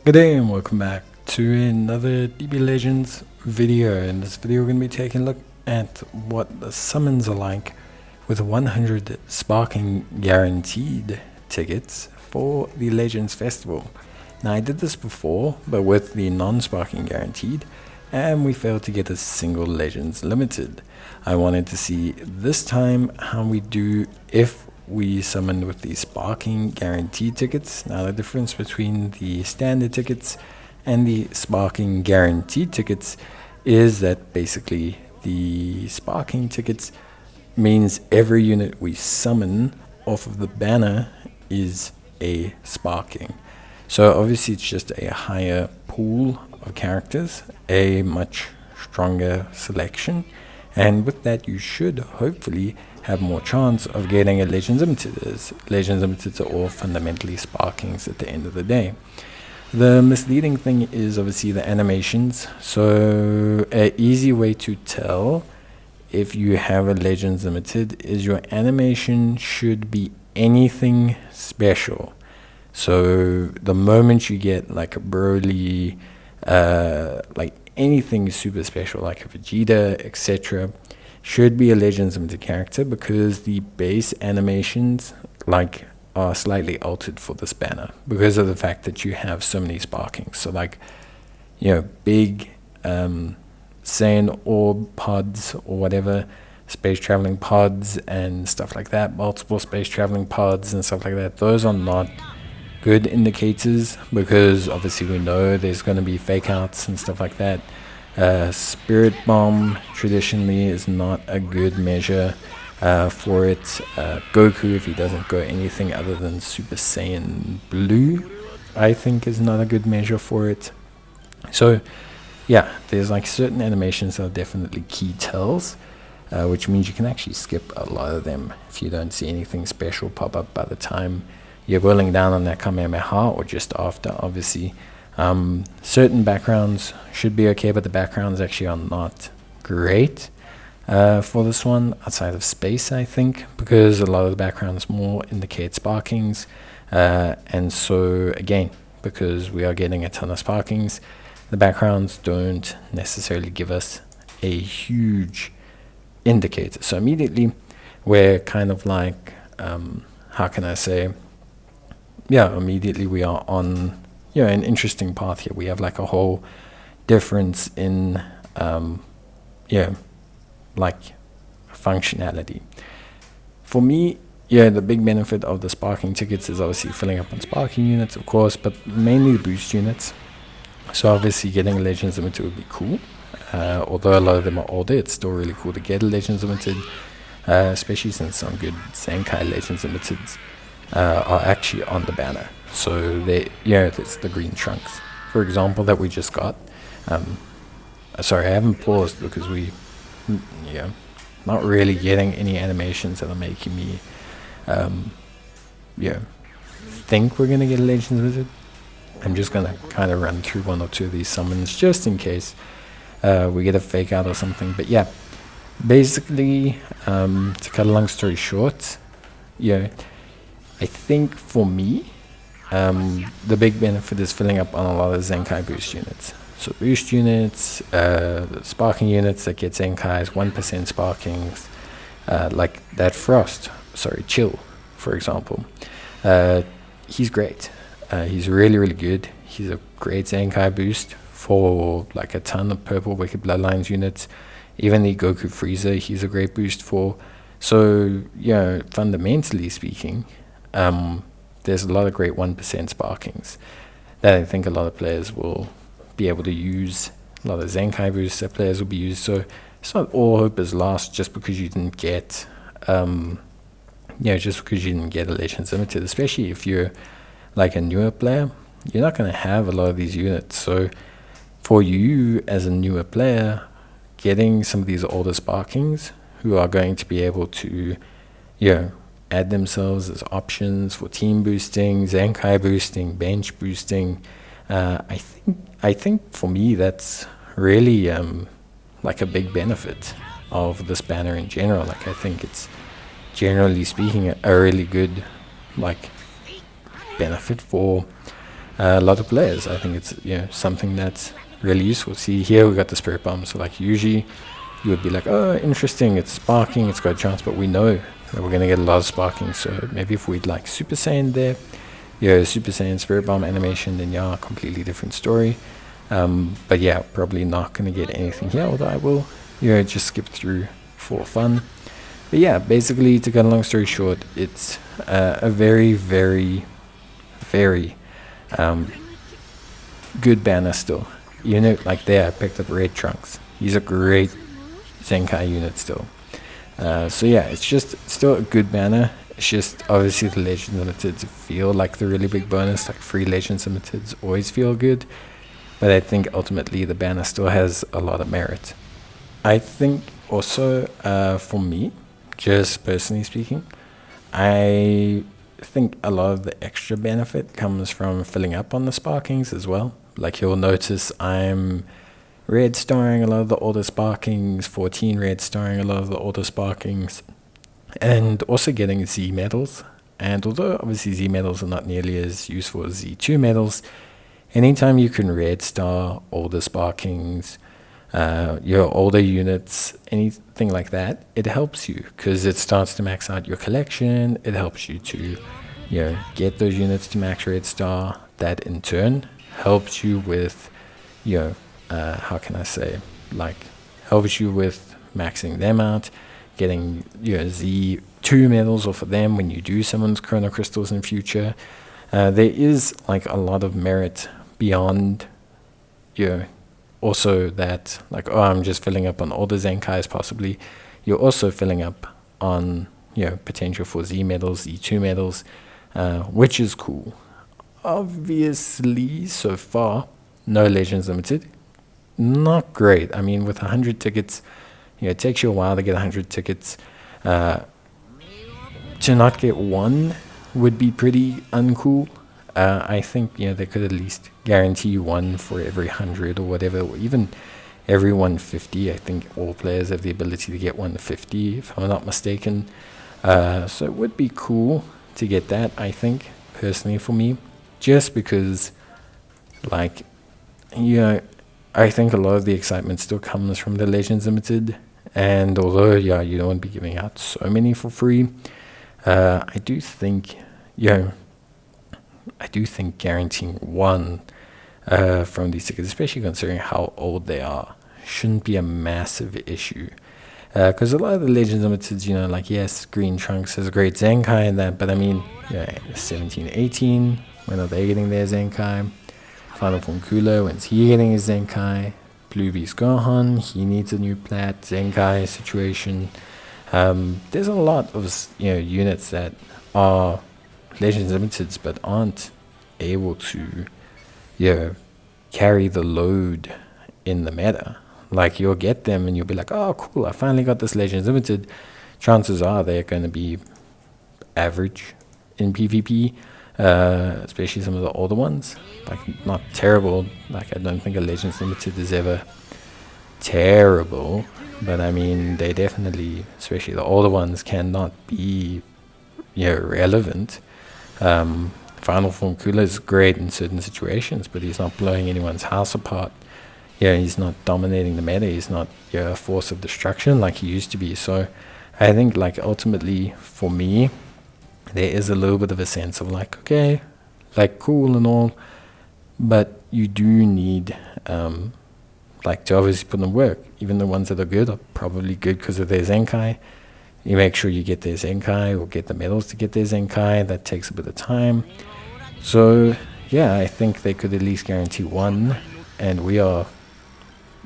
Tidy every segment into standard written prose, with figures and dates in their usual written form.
Good day and welcome back to another DB Legends video. In this video we're going to be taking a look at what the summons are like with 100 Sparking guaranteed tickets for the Legends Festival. Now I did this before but with the non-Sparking guaranteed and we failed to get a single Legends Limited. I wanted to see this time how we do if we summoned with the Sparking guaranteed tickets. Now the difference between the standard tickets and the Sparking guaranteed tickets is that basically the Sparking tickets means every unit we summon off of the banner is a Sparking. So obviously it's just a higher pool of characters, a much stronger selection, and with that you should hopefully have more chance of getting a Legends Limited, as Legends Limiteds are all fundamentally Sparkings at the end of the day. The misleading thing is obviously the animations. So an easy way to tell if you have a Legends Limited is your animation should be anything special. So the moment you get like a Broly, like anything super special like a Vegeta, etc., should be a Legends Limited character, because the base animations like are slightly altered for this banner because of the fact that you have so many Sparkings. So like, you know, big Saiyan orb pods or whatever, space traveling pods and stuff like that, multiple space traveling pods and stuff like that, those are not good indicators, because obviously we know there's going to be fake outs and stuff like that. Spirit Bomb traditionally is not a good measure for it. Goku, if he doesn't go anything other than Super Saiyan Blue, I think is not a good measure for it. So yeah, there's like certain animations that are definitely key tells, which means you can actually skip a lot of them if you don't see anything special pop up by the time you're rolling down on that Kamehameha, or just after, obviously. Certain backgrounds should be okay, but the backgrounds actually are not great for this one, outside of space, I think, because a lot of the backgrounds more indicate Sparkings, and so again, because we are getting a ton of Sparkings, the backgrounds don't necessarily give us a huge indicator. So immediately we're kind of like, how can I say, yeah, immediately we are on an interesting path here. We have like a whole difference in like functionality. For me, the big benefit of the Sparking tickets is obviously filling up on Sparking units, of course, but mainly the boost units. So obviously getting a Legends Limited would be cool. Although a lot of them are older, it's still really cool to get a Legends Limited, especially since some good Zenkai Legends Limiteds are actually on the banner. So it's the green trunks, for example, that we just got. Sorry, I haven't paused because not really getting any animations that are making me think we're gonna get a Legends Limited. I'm just gonna kind of run through one or two of these summons just in case we get a fake out or something. But yeah, basically, to cut a long story short, I think for me, the big benefit is filling up on a lot of Zenkai boost units. So boost units, Sparking units that get Zenkais, 1% Sparkings, like that Chill, for example. He's great. He's really, really good. He's a great Zenkai boost for like a ton of purple Wicked Bloodlines units. Even the Goku Frieza, he's a great boost for. So, fundamentally speaking, there's a lot of great 1% Sparkings that I think a lot of players will be able to use. A lot of Zenkai boosts that players will be used. So it's not all hope is lost just because you didn't get, just because you didn't get a Legends Limited. Especially if you're like a newer player, you're not going to have a lot of these units. So for you as a newer player, getting some of these older Sparkings who are going to be able to, add themselves as options for team boosting, Zenkai boosting, bench boosting. I think for me that's really like a big benefit of this banner in general. Like I think it's generally speaking a really good like benefit for a lot of players. I think it's something that's really useful. See here we got the spirit bomb. So like usually you would be like, oh, interesting, it's sparking, it's got a chance, but we know that we're gonna get a lot of sparking. So maybe if we'd like Super Saiyan there, Super Saiyan Spirit Bomb animation, then completely different story. But yeah, probably not gonna get anything here, although I will just skip through for fun. But yeah, basically to cut a long story short, it's a very, very, very good banner still. Like there I picked up Red Trunks. He's a great Zenkai unit still. So yeah, it's just still a good banner. It's just obviously the Legends Limited feel like the really big bonus. Like free Legends Limiteds always feel good, but I think ultimately the banner still has a lot of merit. I think also for me, just personally speaking, I think a lot of the extra benefit comes from filling up on the Sparkings as well. Like you'll notice I'm red starring a lot of the older Sparkings, 14 red starring a lot of the older Sparkings, and also getting Z medals. And although obviously Z medals are not nearly as useful as Z2 medals, anytime you can red star older Sparkings, your older units, anything like that, it helps you because it starts to max out your collection. It helps you to get those units to max red star. That in turn helps you with how can I say, like helps you with maxing them out, getting Z2 medals off of them when you do summon Chrono Crystals in future. There is like a lot of merit beyond also that, like, oh, I'm just filling up on older Zenkais possibly. You're also filling up on potential for Z medals, Z2 medals, which is cool. Obviously so far no Legends Limited, not great. I mean, with 100 tickets, it takes you a while to get 100 tickets. To not get one would be pretty uncool. I think they could at least guarantee you one for every 100 or whatever, or even every 150. I think all players have the ability to get 150, if I'm not mistaken. So it would be cool to get that, I think, personally for me, just because, like, I think a lot of the excitement still comes from the Legends Limited, and although you don't want to be giving out so many for free, I do think guaranteeing one from these tickets, especially considering how old they are, shouldn't be a massive issue. Because a lot of the Legends Limiteds, like, yes, Green Trunks has a great Zenkai and that, but I mean, 17, 18, when are they getting their Zenkai? Final Form Cooler, when's he getting his Zenkai? Blue Beast Gohan, he needs a new plat Zenkai situation. There's a lot of units that are Legends Limiteds but aren't able to carry the load in the meta. Like, you'll get them and you'll be like, oh cool, I finally got this Legends Limited. Chances are they're going to be average in PvP, especially some of the older ones. Like, not terrible. Like, I don't think a Legends Limited is ever terrible, but I mean, they definitely, especially the older ones, cannot be relevant. Final Form Cooler is great in certain situations, but he's not blowing anyone's house apart. He's not dominating the meta. He's not a force of destruction like he used to be. So I think, like, ultimately for me, there is a little bit of a sense of like, okay, like, cool and all, but you do need like to obviously put them work. Even the ones that are good are probably good because of their Zenkai. You make sure you get their Zenkai or get the medals to get their Zenkai. That takes a bit of time. So yeah, I think they could at least guarantee one, and we are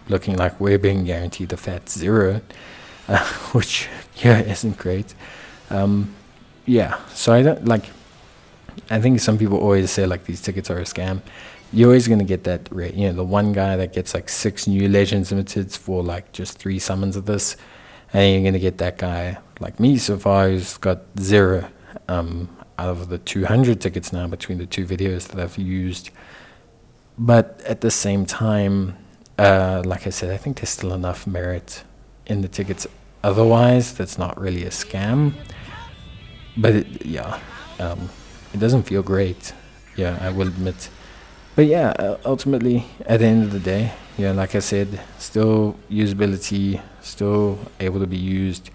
looking like we're being guaranteed a fat 0, which isn't great. So I don't like. I think some people always say like these tickets are a scam. You're always gonna get that rate. The one guy that gets like 6 new Legends Limiteds for like just 3 summons of this, and you're gonna get that guy like me so far who's got 0 out of the 200 tickets now between the 2 videos that I've used. But at the same time, like I said, I think there's still enough merit in the tickets. Otherwise, that's not really a scam. But it doesn't feel great. I will admit. But yeah, ultimately, at the end of the day, yeah, like I said, still usability, still able to be used.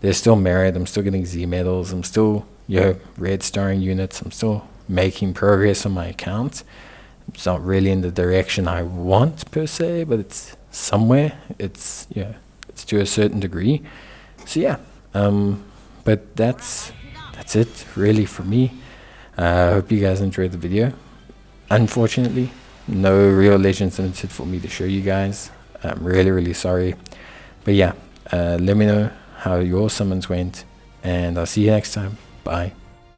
There's still merit. I'm still getting Z medals. I'm still, red starring units. I'm still making progress on my account. It's not really in the direction I want per se, but it's somewhere. It's to a certain degree. So yeah, but that's it really for me. I hope you guys enjoyed the video. Unfortunately, no real Legends Limited for me to show you guys. I'm really sorry. But yeah, let me know how your summons went, and I'll see you next time. Bye.